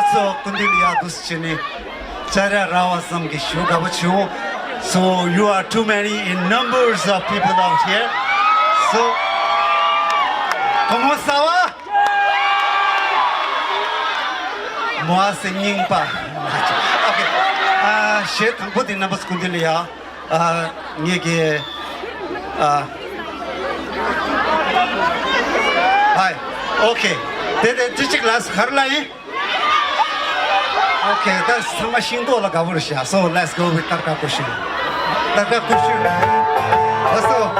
Nabaso Kundilia Duschini, Chara Rawasam Gishugabachu. So you are too many in numbers of people out here. So, ¿Cómo estaba? Moi singing pa. Okay. Shit, I'm putting Nabas Kundilia. Nige. Hi. Okay. Did you class Harlai? Okay, that's some machine go like a so let's go with Taka Kushin. Taka Kushin. Also,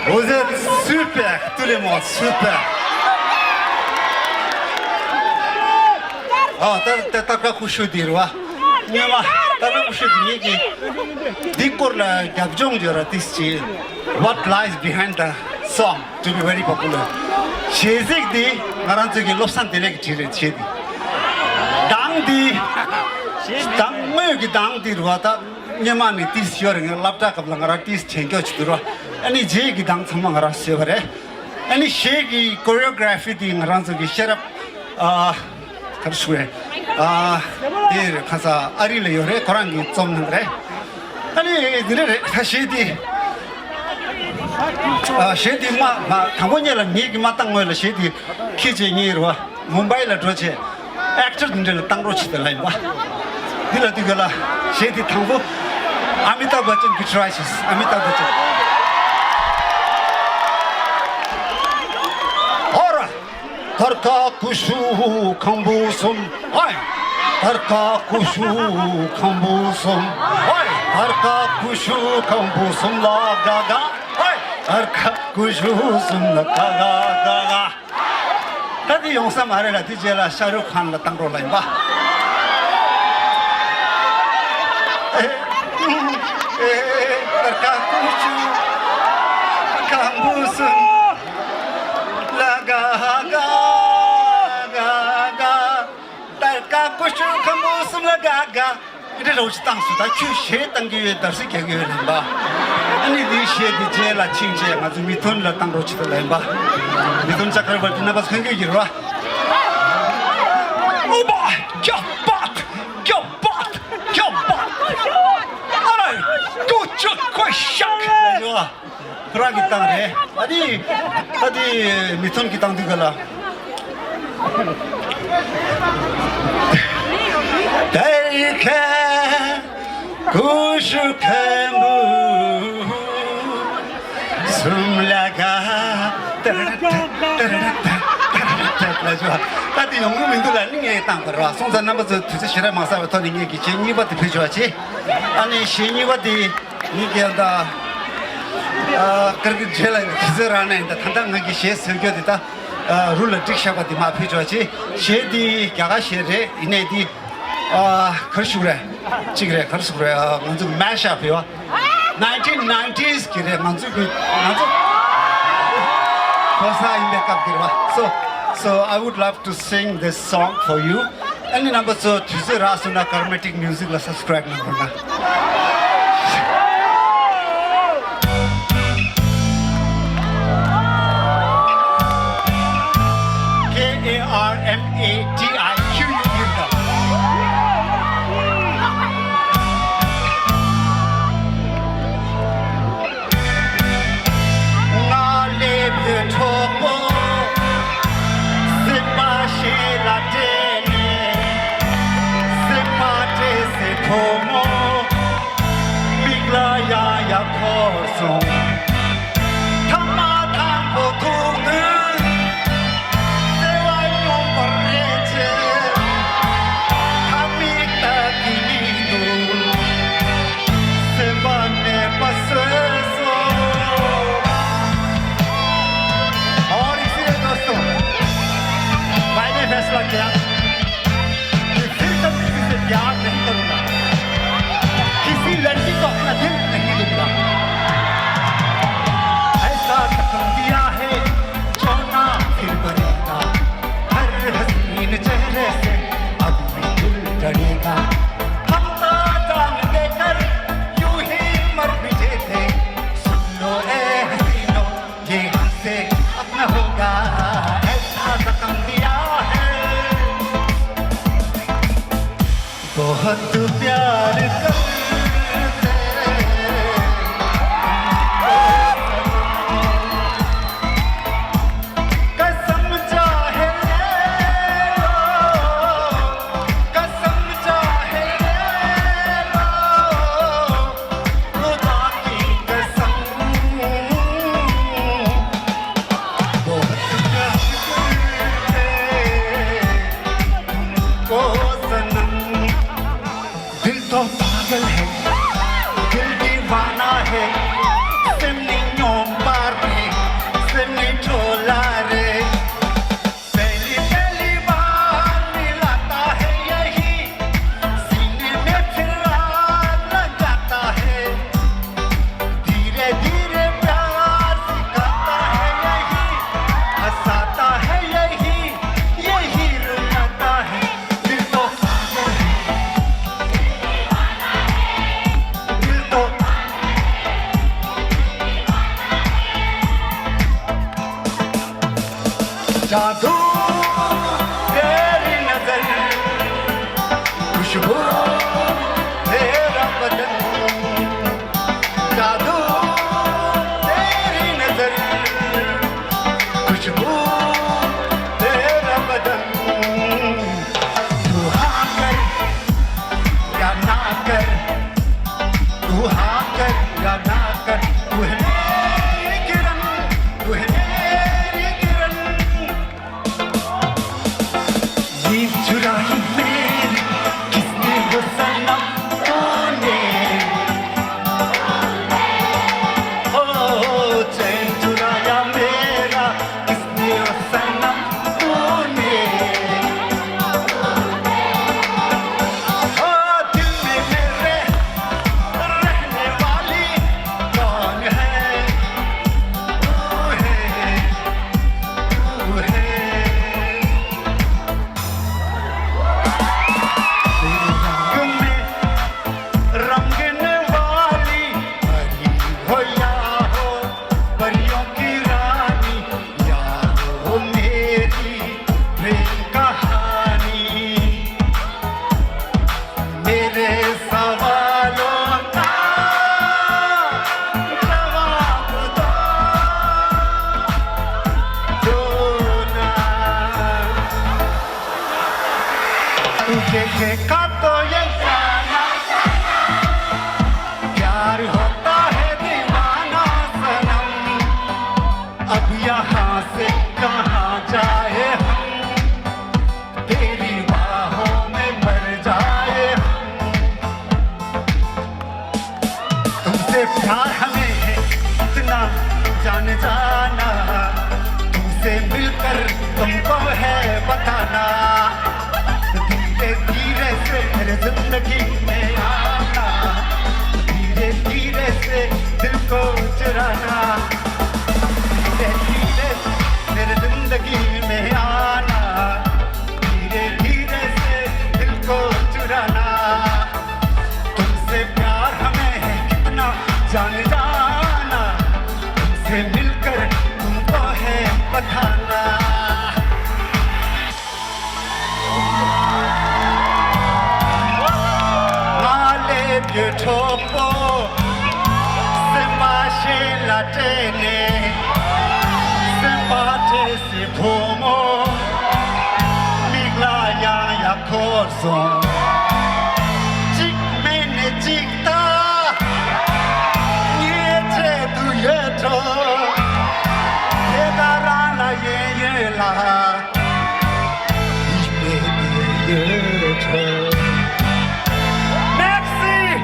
vous êtes super, tout le monde, super. Taka kushu dirwa. Nyama, taka kushu dirwa. Dikor la gabjong jora tischi. What lies behind the song to be very popular? Chezik di ngarantu ki lopsan dilek chiri chidi. Dang di, dang mayo ki dang dirwa ta. Nyama ni tis yoring lapta kapla ngara tis chengkyo chidurwa. Ani je ki dang tsama ngara sevare. Ani she ki choreography di ngarantu ki sharap karshwe. Dir khasa ari le yore korangi tsomnre. 아니 너네 다시 디 쉐디 마 당원이라 얘기 맞당 거라 쉐디 키제니로 뭄바이라 도체 액터들 땅으로 치더라 봐 디라디가라 쉐디 당고 아미타 버튼 피트라이시스 아미타 버튼 어라 더카 쿠슈 캄부솜 아이 더카 쿠슈 캄부솜 아이 더카 쿠슈 캄부솜 라가가 arka kusum la kaga tadi yongsa mare la dijela shahrukh khan la tangro lai ba arka kusum kambusum la gaga arka kusum kambusum la gaga 이래 로지 땅수다 규셰 땅기에 다시 개개를 봐 아니 디셰 디제라 칭제 아주 미톤라 땅 로치들 봐 미톤 자크르버티 나바스 흥기기로 와 오바 겹밭 아라이 고쳐 고샥 좋아 그러기 땅에 어디 미톤 기 땅 디가라 달카 구슈카무 숨라가 따라따라따라따라따라 다들 영국민들 아니게 땅 걸어 송산 남아서 두세 시간 마사부터 얘기 제니바도 표시하지 아니 신이바디 이게 한다 그렇게 제일 기절하네 단단하게 시에서겨다 룰을 딕샤바디 마 표시하지 셰디 야가 셰레 이네디 그렇시그래 지그래 그렇시그래 먼저 매시업이요 1990s 그래 먼저 거사 임백값 그래 so I would love to sing this song for you and number so tuesday rasuna carmatic music la subscribe na karna बहुत प्यार करते कसम चाहे खुदा की कसम बहुत प्यार करते को सनम तो पागल है दिल दीवाना है सिमनी नोंबार है सिमनी झोला रे पहली बार मिलाता है यही सीने में फिर आग लगाता है धीरे धीरे प्यार सिखाता है यही हंसाता है यही रुलाता है दिल तो पागल है जादू तेरी नजर खुशबू तेरा बदन मेरा ना कर तू है मेरी किरण तू है मेरी किरण नींद चुराई मेरी किसने वो सनम तूने ओ चैन चुराया मेरा किसने वो सनम तूने ओ दिल में मेरे रहने वाली कौन है तू है रंग में रंगने वाली परी हो या हो परियों की रानी या हो मेरी प्रेम कहानी मेरे सवालों का जवाब दो ना तुझे देखा तो ये जाना प्यार होता है दीवाना सनम अब यहाँ से कहाँ जाए हम तेरी बाहों में मर जाए हम तुमसे प्यार हमें है इतना जान जाना तुमसे मिलकर तुमको है बताना धीरे धीरे से मेरे जिंदगी में आना धीरे धीरे से दिल को चुराना धीरे धीरे से मेरे जिंदगी में आना धीरे धीरे से दिल को चुराना तुमसे प्यार हमें है कितना जान जाना तुमसे मिलकर तुमको है बताना Male beautiful Semashe latene Sempate se pomo Migla ya ya korso Chik mene chikta Ye che tu ye to Ye darana ye la Ye to Merci!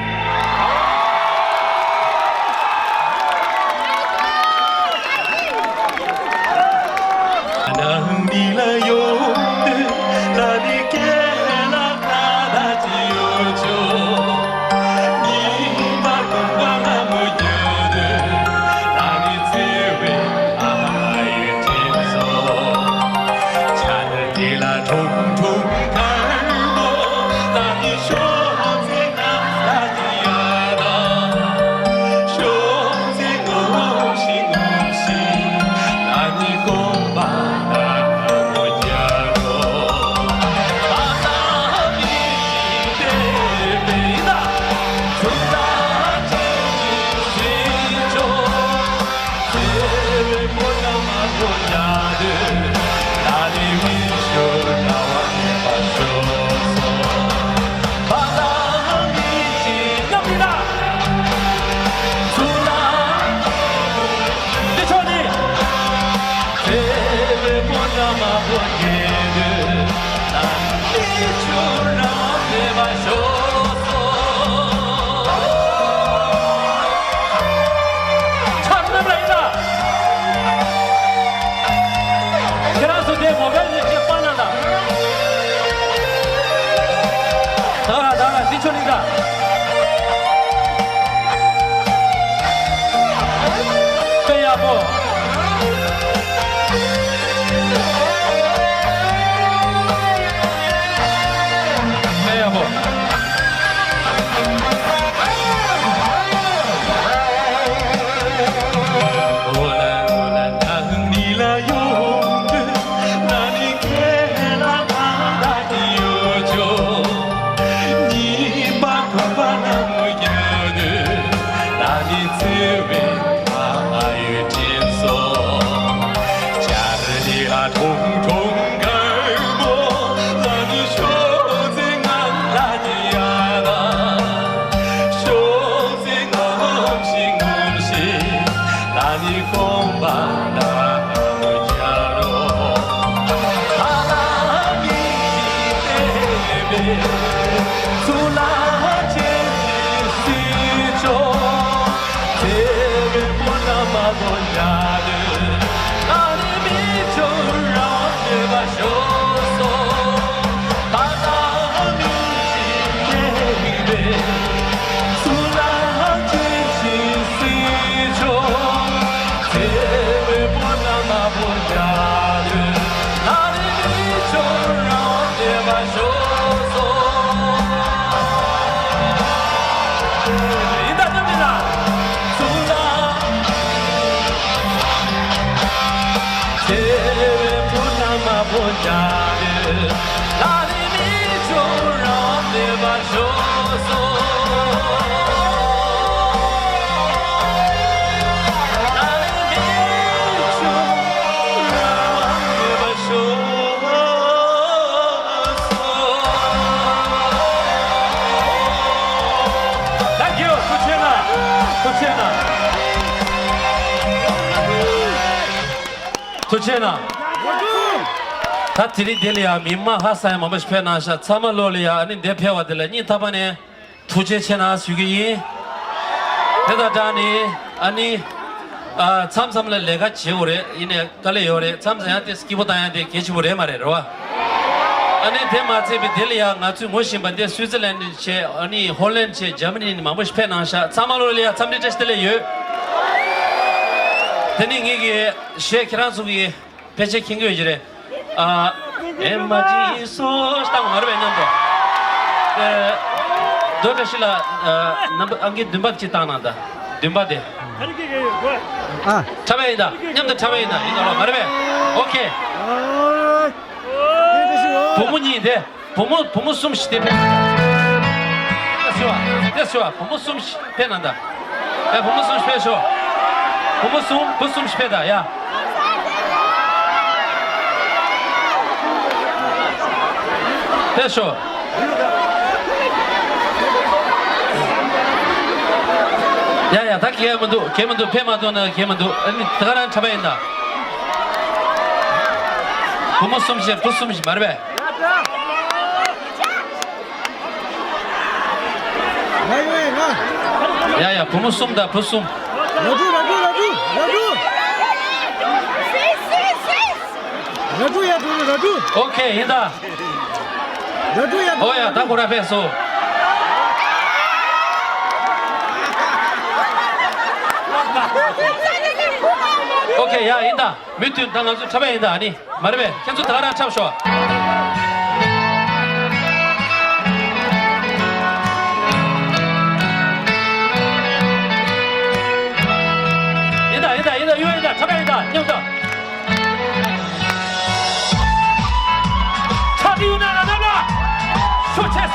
나니 봄바다 자로 하나님이 때문에 술라제 시죠 대를 보나마도 나는 하나님이 저라게 마셔서 하나님이 때문에 술라제 시죠 대를 보나마도 나는 하나님이 저라게 마셔서 인다입니다. 술라 제외 보나마 보자는 하나님이 저런데 마셔서 하나님이 저런데 마셔서 Thank you, Tuchena. Tuchena. 다 들이대리야 민마 하사야 뭐시 페나샤 참말로리야 아니 대표와들 니 타바네 투제체나 수기 대다다니 아니 아 참삼을 내가 지오래 이네 갈래요래 참사한테 스키보다한테 계시보래 말해라 아니 대마체비 델리야 나주 모심반데 스위트랜드 체 아니 홀랜드 체 저머니 뭐시 페나샤 참말로리야 참리테스텔레요 되니 이게 셰키란수기 배체 킹교이지래 아, 엠마지 소스당 마르베는도. 도대실라 넘버 안게 듬바 치타나다. 듬바데. 아, 참여이다. 냠도 참여이다. 이거로 마르베. 오케이. 부모님인데 부모 숨 쉬대. 됐어. 부모 숨 쉬배난다. 야, 부모 숨 쉬배쇼. 부모 숨 쉬배다. 야. 됐어. 야야, 다 개만도 배만도나 개만도 아니 다가란 잡아야된다. 부모 숨시 부숨시 말해. 야야, 부모 숨다 부숨. 라주. 오케이, 인다. 오야, 다 고라 배소. 오케이, 야, 인다. 밑에 당한수 잡아야 인다 아니. 말해. 현수 다가라 잡쇼. 인다, 유인다. 잡아야 인다. 녀다. 차비우나 나나. 쇼체스.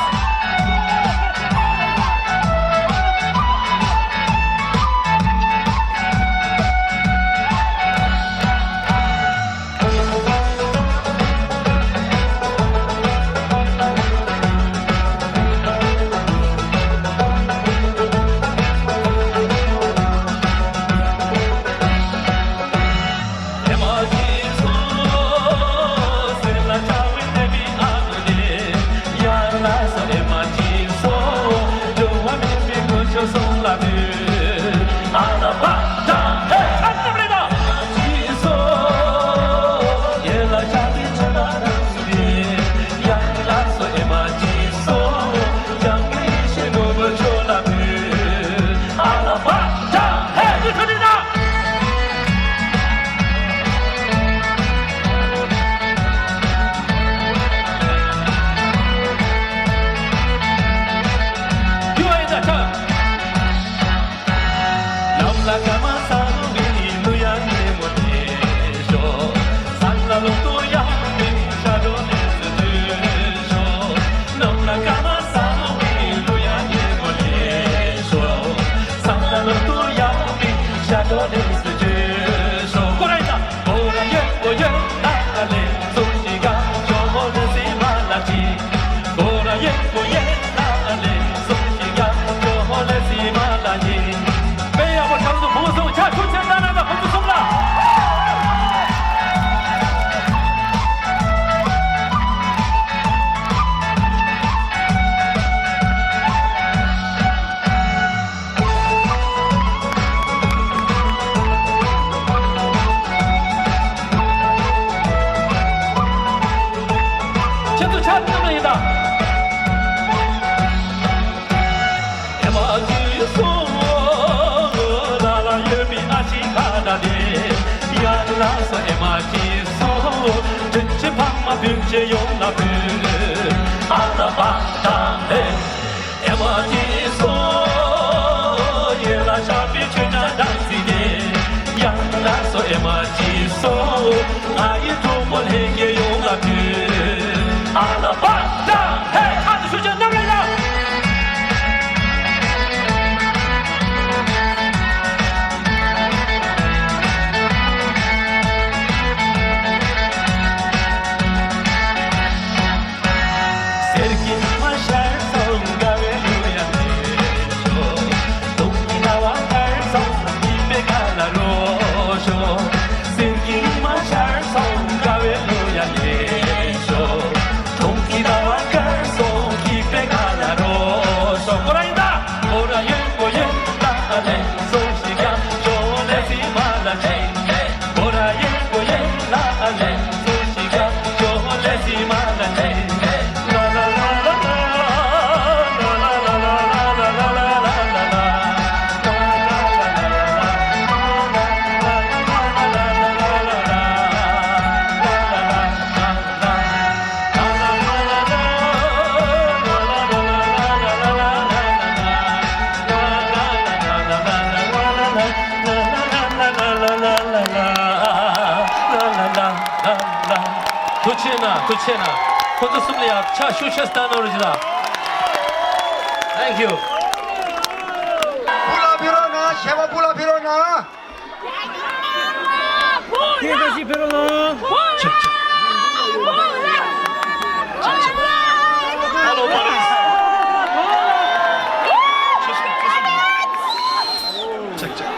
接用那个阿拉巴达嘿，也么提索，也拉下比去那当西的，呀那索也么提索，阿依图莫嘿也用那个阿拉巴达嘿，看着睡觉那个人。도체나 혼자 숨리야 차 슈체스탄 오르지다 Thank you 불라비로나 쉐바 불라비로나 계다시 베로나 Hello buddies check check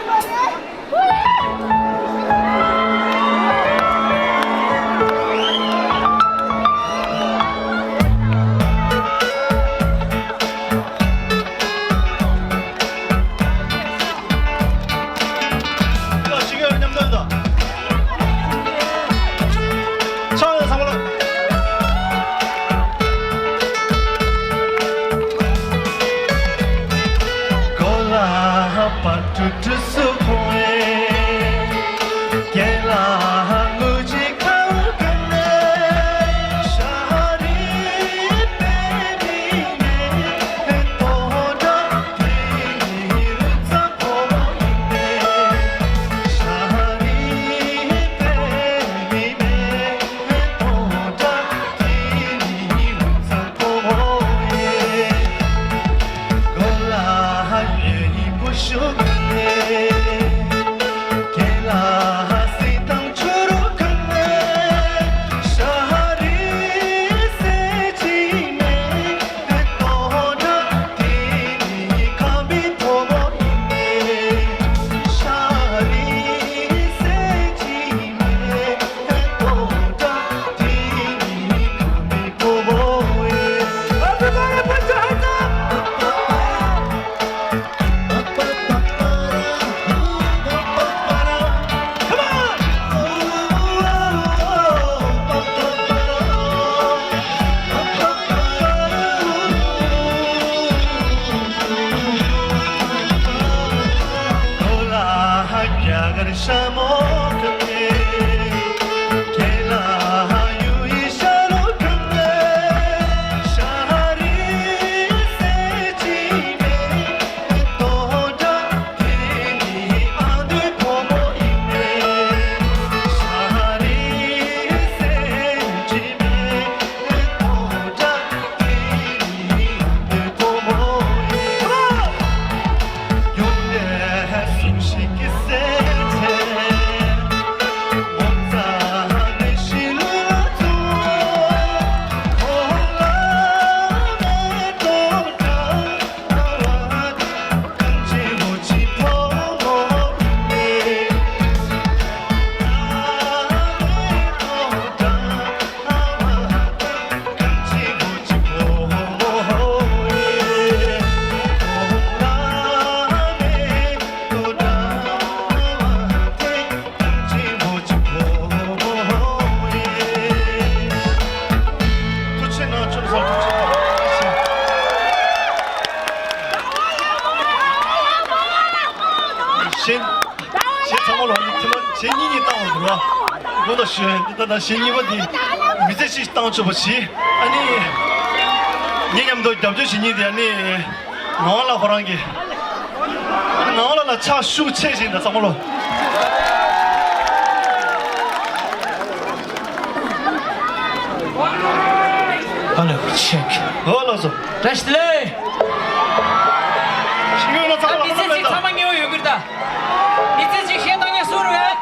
정말 언니팀은 제니니 따오더라. 이거도 쉬. 일단 나 신이 어디. 미세시 땅쳐보시 아니 니냠도 잡주시니데 아니 나올라 호랑기 나올라 차슈 체진다 상물로 Hello, check. 얼어서 Rashtley. 신경을 잡아 Bizi tamam yiyor yugurda. Bizi şeytanya soru ver.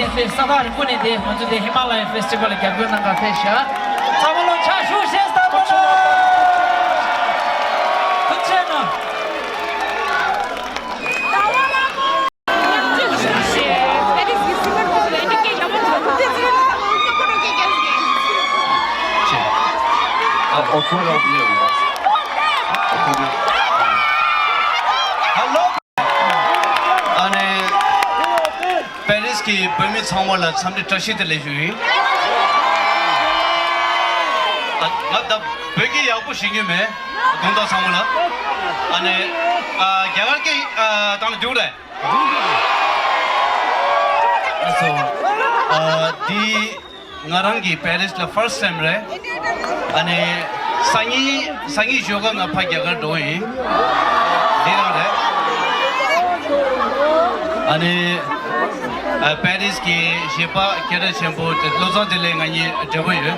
페스티벌 사다리 군인데 먼저 히말라야 페스티벌에 개변한 거 같으셔. 자물로 차슈 시스타블로. 그치나. Hello. Ane Paris की permit सामवाला सामने ट्रशी तले जुई. अब बेगी यापु शिंगे में गुंडा सामवाला. ane क्या के ताने जुड़ा है. So di ngarangi Paris la first time re. ane sangi yoga ngapa क्या doing. Dia ane Paris की शेपा केरल चैंपो लॉस एंजलिस ngani जगह है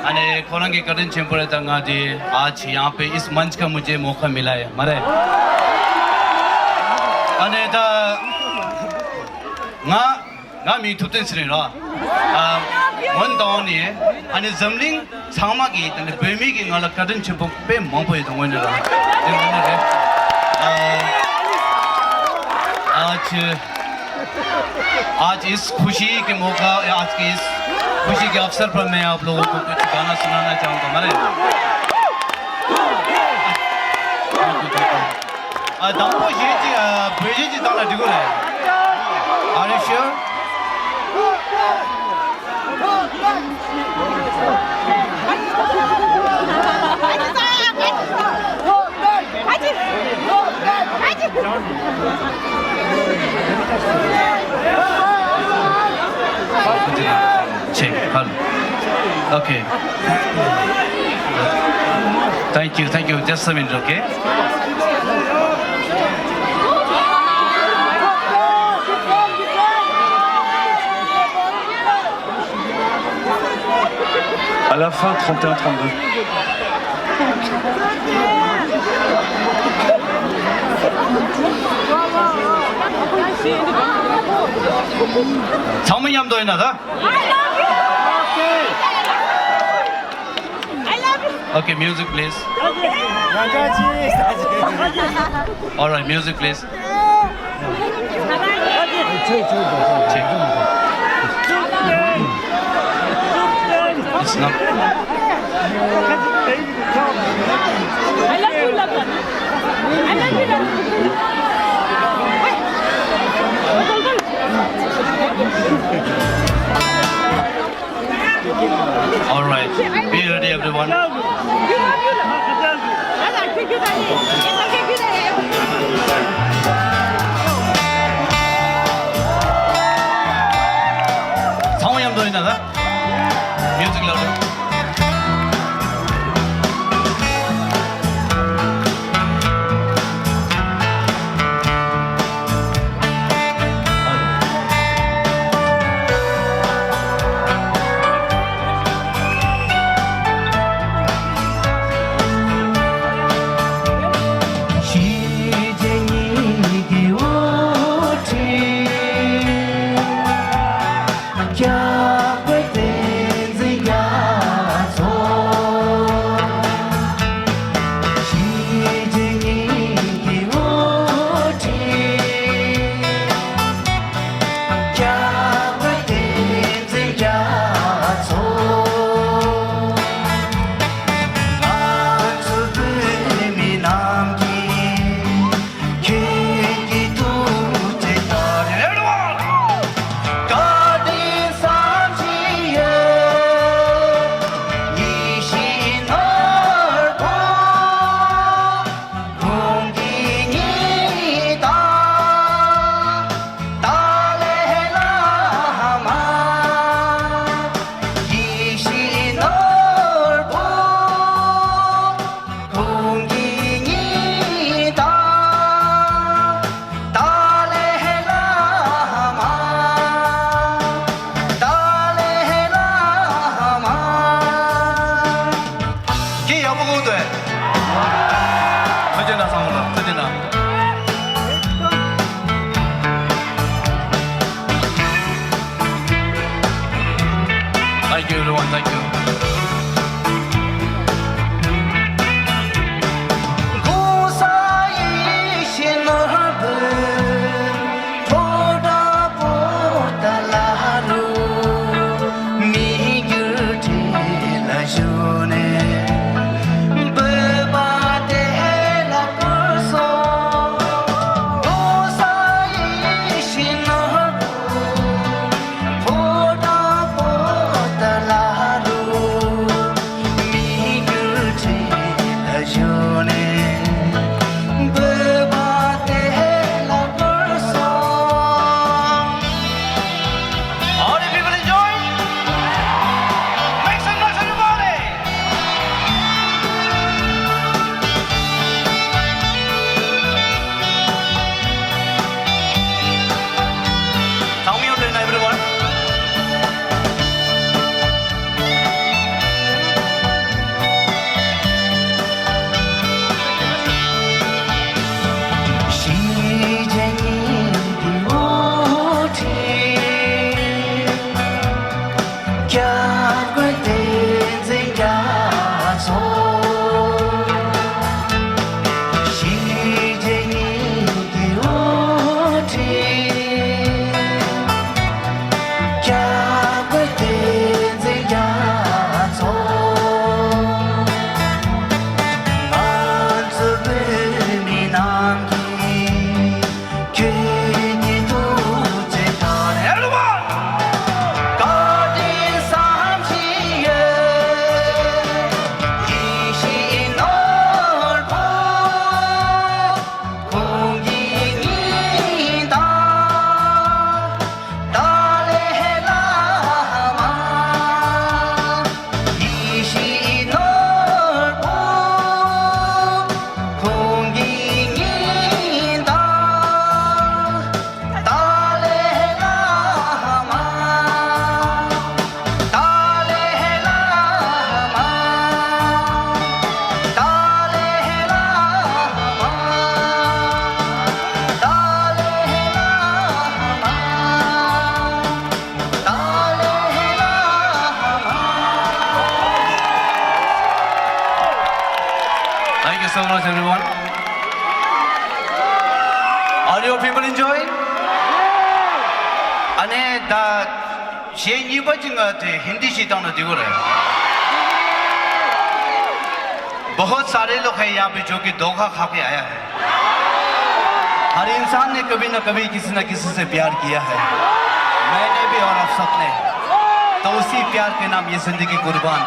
ane कोरंग के करन चैंपो रहता ngaji आज यहाँ पे इस मंच का मुझे मौका मिला है मरे ane दा nga mi तुतन श्रेणी रा वन डाउन ये ane जमलिंग छामा की तने बेमी की ngala करन चैंपो पे मंपो ये तो वन आज इस खुशी के मौका आज के इस खुशी के अवसर पर मैं आप लोगों को कुछ गाना सुनाना चाहूँगा मरे दांपो ये जी बेजी जी दाना दिगो है Are you sure? Check. Okay. Thank you. Just a minute, okay? À la fin, 31-32. 정민이 도 있나 다? Okay, music please. All right, music please. It's not. All right, be ready everyone. 상호염도 있나다? Music louder. everyone. Thank you. All the people enjoy? Make some noise, everybody! Tell me your name, everyone. Thank you so much, everyone. All your people enjoy? अने दा शेनी बचंगा थे हिंदी शीताओं ने दिखो रहे बहुत सारे लोग हैं यहाँ पे जो कि धोखा खा के आया है हर इंसान ने कभी ना कभी किसी न किसी से प्यार किया है मैंने भी और आप सबने तो उसी प्यार के नाम ये जिंदगी कुर्बान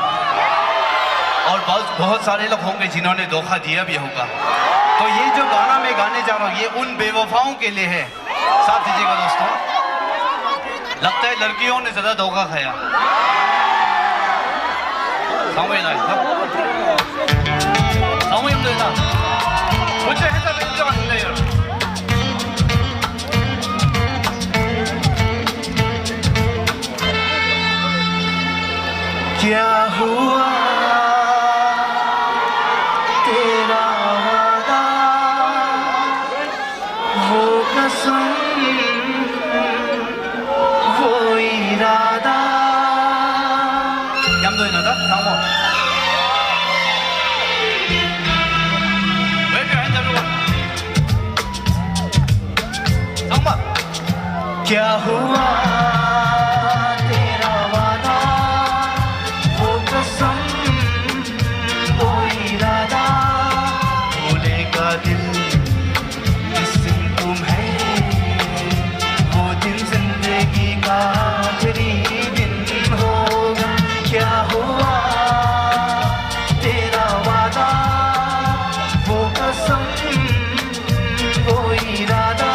और बहुत सारे लोग होंगे जिन्होंने धोखा दिया भी होगा तो ये जो गाना मैं गाने जा रहा हूँ ये उन बेवफाओं के लिए है साथ दीजिएगा दोस्तों लगता है लड़कियों ने ज्यादा धोखा खाया मुझे क्या हुआ तेरा वादा वो कसम वो इरादा 양도 이나다 상호 Wave your hands everyone 상마 क्या हुआ तेरा वादा वो कसम वो इरादा भूलेगा दिल जिस दिन तुम है वो दिन जिंदगी का आखिरी दिन होगा क्या हुआ तेरा वादा वो कसम वो इरादा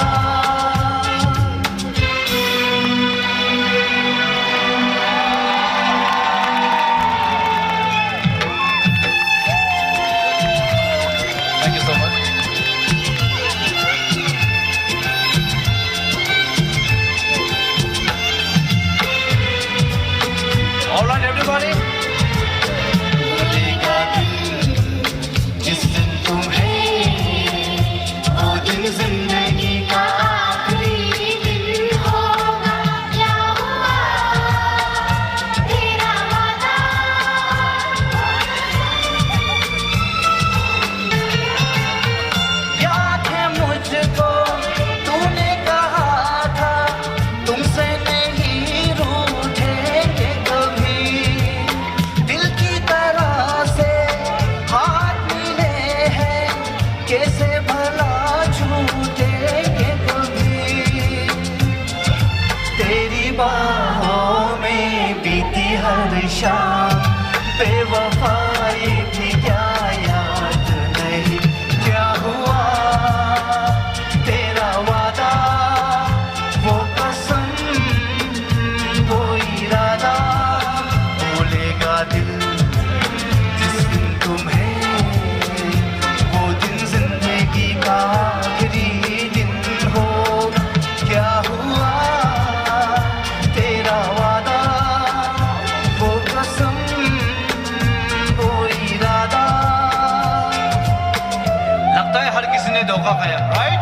मुर्गा खाया राइट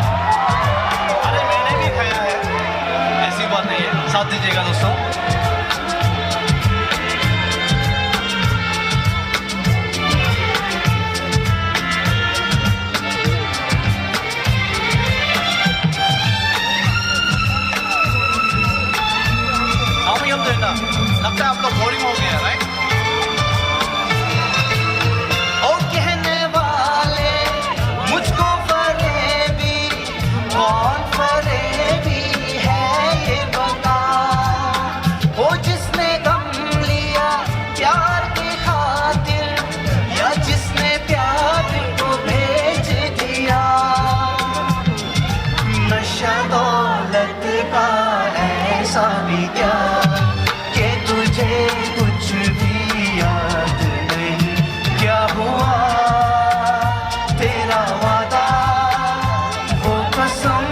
अरे मैंने भी खाया है ऐसी बात नहीं है साथ दीजिएगा दोस्तों लगता है आप लोग बोरिंग हो गए राइट और कहने वाले मुझको फरेबी कौन फरेबी है ये बता वो जिसने गम लिया प्यार की खातिर या जिसने प्यार को भेज दिया नशा दौलत का ऐसा भी क्या तुझे कुछ भी याद नहीं क्या हुआ तेरा वादा वो कसम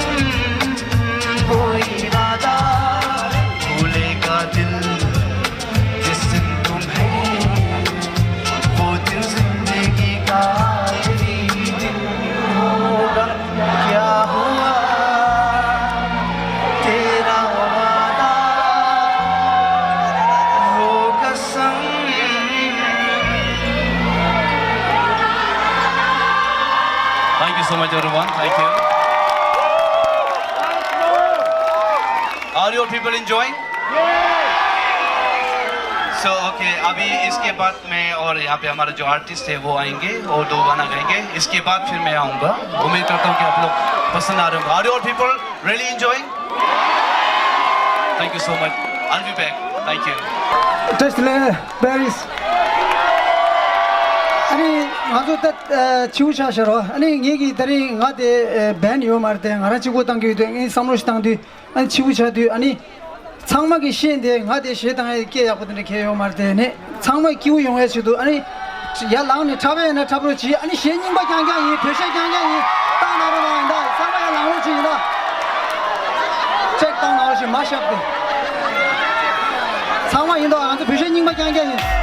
वो इरादा भूलेगा दिल जिस दिन तुम्हें वो दिन जिंदगी का आखिरी दिन होगा क्या हुआ तेरा Thank you so much everyone. Thank you. Are you people enjoying? So okay, अभी इसके बाद मैं और यहाँ पे हमारे जो आर्टिस्ट है वो आएंगे और 2 गाना गाएंगे इसके बाद फिर मैं आऊँगा उम्मीद करता हूँ कि आप लोग पसंद आ रहे होंगे Are you all people really enjoying? Thank you so much. I'll be back. Thank you. Tesla Paris. 아니 아주 딱 치우차셔로 아니 얘기 들이 나데 밴요 말때 나라 치고 당기도 이 삼로시 당도 아니 치우차도 아니 창막이 시인데 나데 시당에 깨야거든요 개요 말때네 창막 기후 용해서도 아니 야 라운드 잡아야나 잡으지 아니 신님과 강강이 표시 강강이 땅나로 나온다 상마야 라운드지나 책 땅나오시 마셔도 창막 인도 안도 표시님과 강강이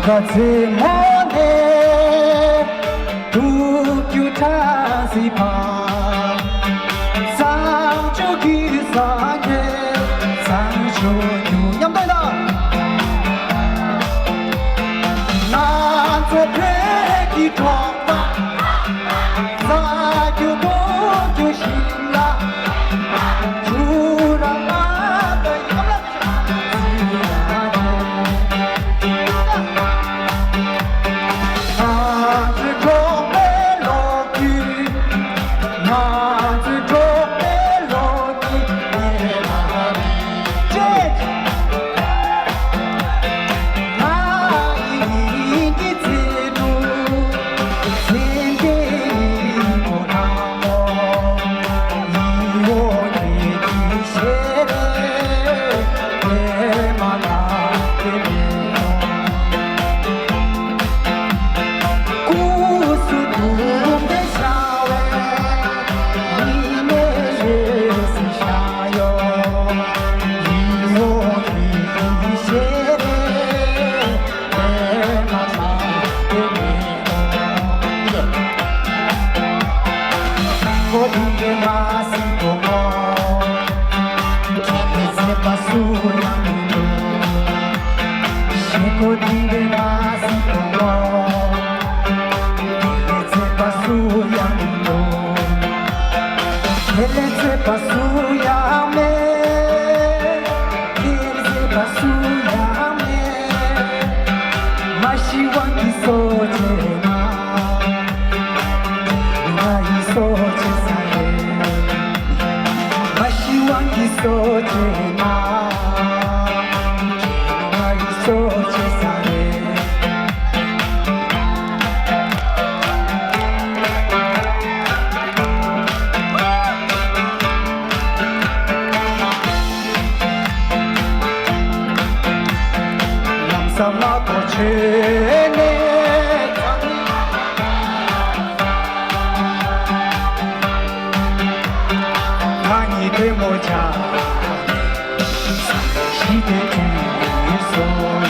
같이 모네 두규타시파 상주기 상해 상주유 염도이다 나저 백이 통과 사규도 주신다 주라마다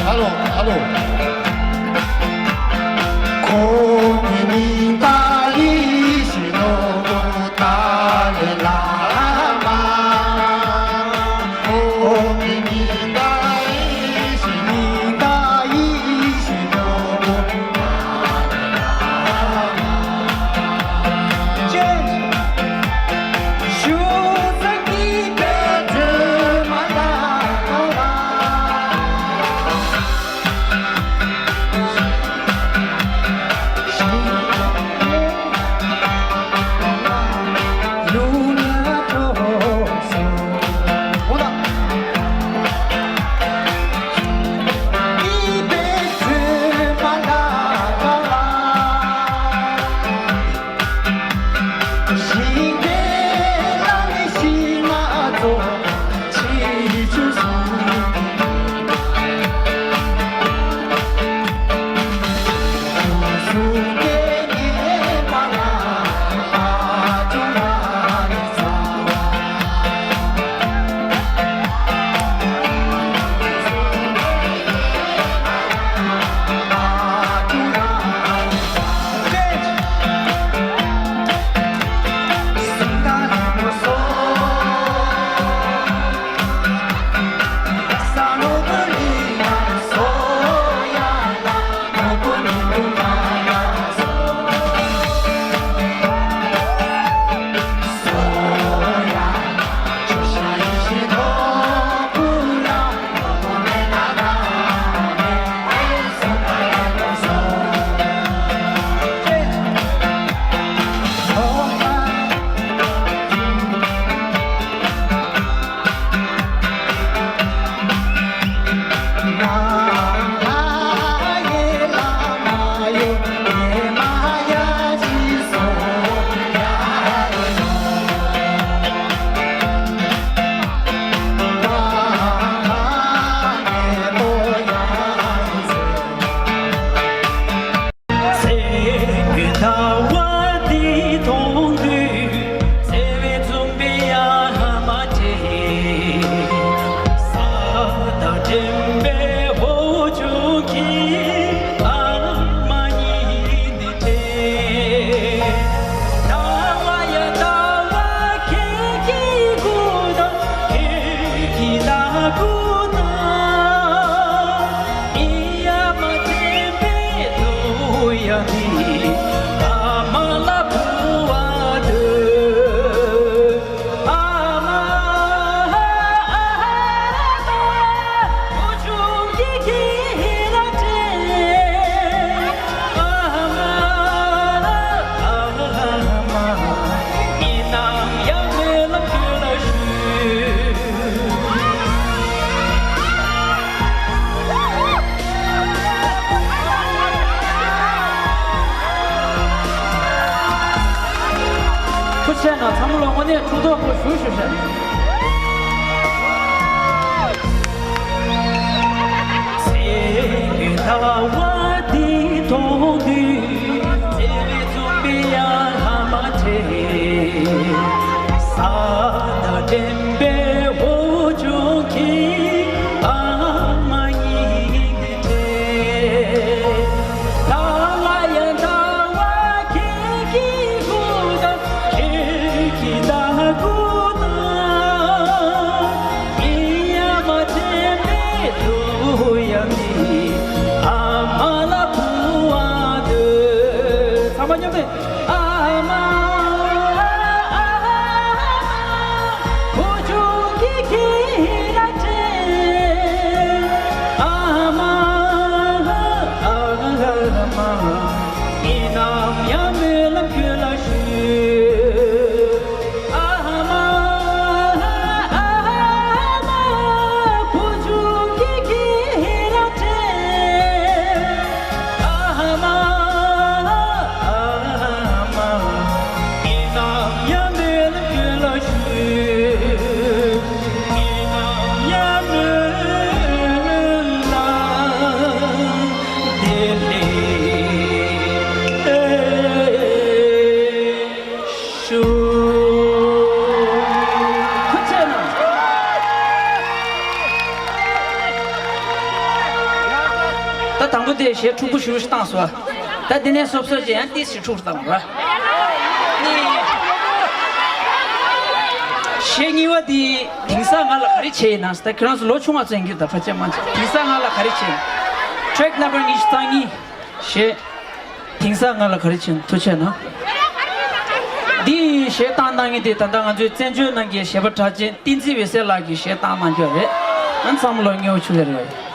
Hello, hello. 고민이 달리시노고 달래라마 고민이 달리시노고 슈사기 베트마다 些初步学习当说，但今天说不说这样第四处当是吧？你学你我的平常俺了还得钱呢，但可能是老穷啊，真的发现嘛，平常俺了还得钱。track number 你是当你学平常俺了还得钱，多钱呢？디 셰탄당이 되단당한 주 전주는 게 셰버타진 딘지 외셀라기 셰탄만 줘래 안 삼로 녀 추래래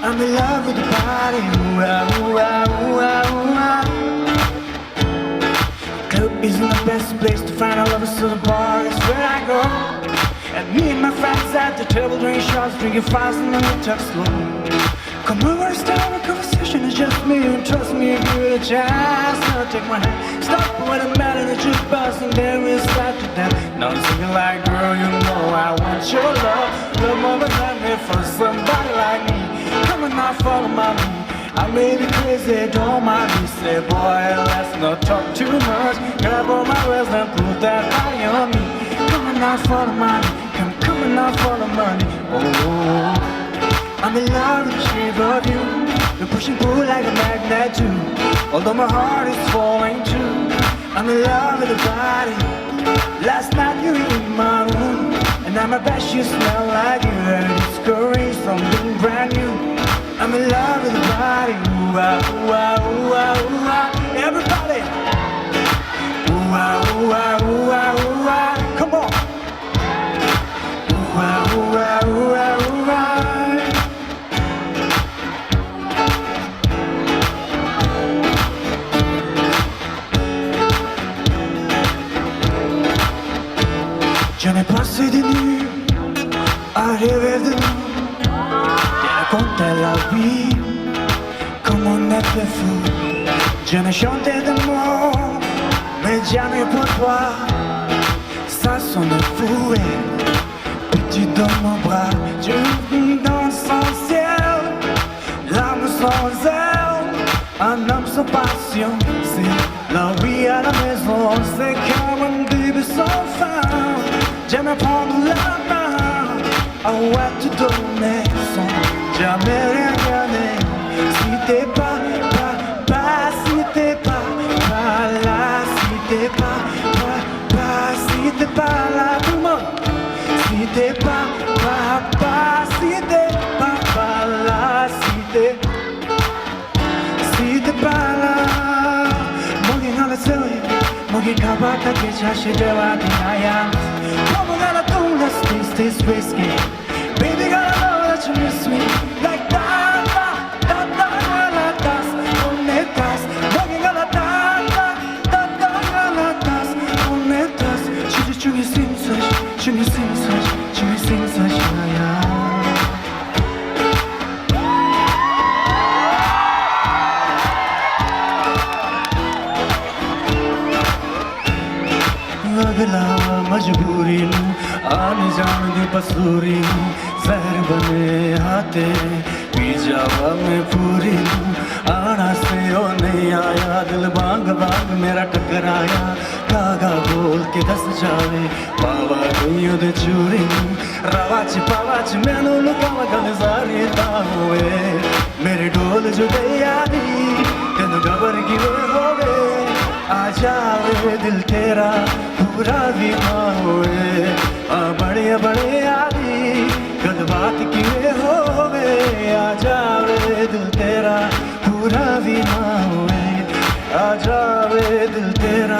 I'm in love with the party. Ooh, ah, ooh, ah, ooh, ah, ooh, ah. Club isn't the best place to find a lover, so the bar is where I go. And me and my friends at the table drink shots, drinking fast and then we talk slow. Come over and start a conversation, it's just me, and trust me, give it a chance. Now take my hand, stop when I'm mad at the jukebox, and then we'll start to dance. Now I'm singing like, girl, you know I want your love. Love more than me for somebody like me. Come on now, follow my lead. I may be crazy, don't mind me. Say, boy, let's not talk too much. Grab on my waist and put that body on me. Come on now, follow my lead. Come on now, follow my lead. Oh. I'm in love with the shape of you. You're pushing pull like a magnet too. Although my heart is falling too. I'm in love with the body. Last night you were in my room, and now my bed you smell like you. And it's going something brand new. I'm in love with the body. Ooh ah ooh ah ooh ah ooh ah. Everybody. Ooh ah ooh ah ooh ah ooh ah. Come on. Ooh ah ooh ah ooh ah ooh ah. Je n'ai passé des nuits à rêver de nous, et raconter la vie comme on était fou. Je ne chantais de mots, mais jamais pour toi. Ça sonne fou, petit dans mon bras, Dieu dans son ciel, l'âme sans elle, un homme sans passion, c'est la vie à la maison, c'est comme un bébé sans fin. J'aime prendre la main, à ouais te donner sans jamais rien gagner. Si t'es pas si t'es pas là, si t'es pas si t'es pas là, tout le monde. Si t'es pas si t'es pas là, si t'es pas là. Mogi nala silly, mogi kabata ke chashi dewa dinaya. Como gonna do let's taste this whiskey. Baby, gotta know that you miss me like that. Tu me sings such अगला मजबूरी आने जाने की पसूरी जहर बने हाथे P जावा मैं पूरी आना से ओ नहीं आया दिल बांग बांग मेरा टकराया धागा बोल के दस जावे पावा गई उधर चूरी पावाची मैंने लुकावा गले सारी तावे मेरे ढोल जो गया दी तेनु गबर की वे हो गए आ जावे दिल तेरा पूरा विमा हुए बड़े आदि गद बात की वे हो गए आ जावे दिल तेरा पूरा विमा हुए आ जावे दिल तेरा